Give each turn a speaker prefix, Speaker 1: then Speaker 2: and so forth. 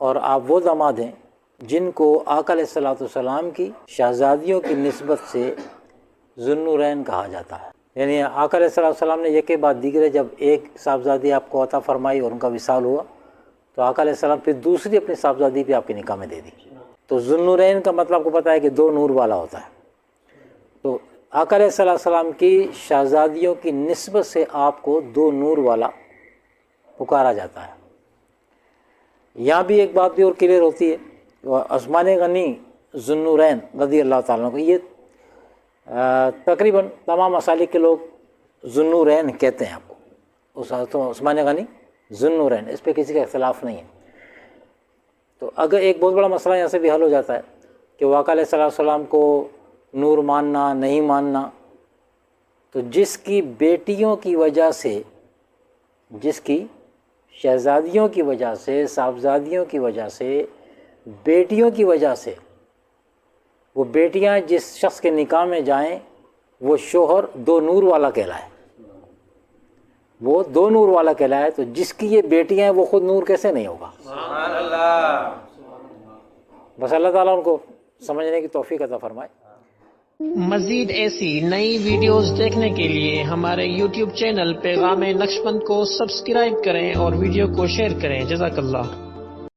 Speaker 1: اور آپ وہ داماد ہیں جن کو آقا علیہ الصلوۃ والسلام کی شہزادیوں کی نسبت سے ذو النورین کہا جاتا ہے۔ یعنی آقا علیہ الصلوۃ والسلام نے یہ کے بعد دیگرے جب ایک صاحبزادی آپ کو عطا فرمائی اور ان کا وصال ہوا تو آقا علیہ السلام پھر دوسری اپنی صاحبزادی بھی آپ کے نکاح میں دے دی۔ تو ذو النورین کا مطلب آپ کو پتہ ہے کہ دو نور والا ہوتا ہے۔ تو آقا علیہ السلام کی شہزادیوں کی نسبت سے آپ کو دو نور والا پکارا جاتا ہے۔ یہاں بھی ایک بات بھی اور کلیئر ہوتی ہے، عثمان غنی ذو النورین رضی اللہ تعالیٰ عنہ کو، یہ تقریباً تمام مسالک کے لوگ ذو النورین کہتے ہیں آپ کو، عثمان غنی ذو النورین، اس پہ کسی کا اختلاف نہیں ہے۔ تو اگر ایک بہت بڑا مسئلہ یہاں سے بھی حل ہو جاتا ہے کہ آقا علیہ السلام کو نور ماننا نہیں ماننا، تو جس کی بیٹیوں کی وجہ سے، جس کی شہزادیوں کی وجہ سے، صاحبزادیوں کی وجہ سے، بیٹیوں کی وجہ سے، وہ بیٹیاں جس شخص کے نکاح میں جائیں وہ شوہر دو نور والا کہلائے، وہ دو نور والا کہلائے۔ تو جس کی یہ بیٹیاں ہیں وہ خود نور کیسے نہیں ہوگا؟ سبحان اللہ۔ بس اللہ تعالیٰ ان کو سمجھنے کی توفیق عطا فرمائے۔
Speaker 2: مزید ایسی نئی ویڈیوز دیکھنے کے لیے ہمارے YouTube چینل پیغام نقشبند کو سبسکرائب کریں اور ویڈیو کو شیئر کریں۔ جزاک اللہ۔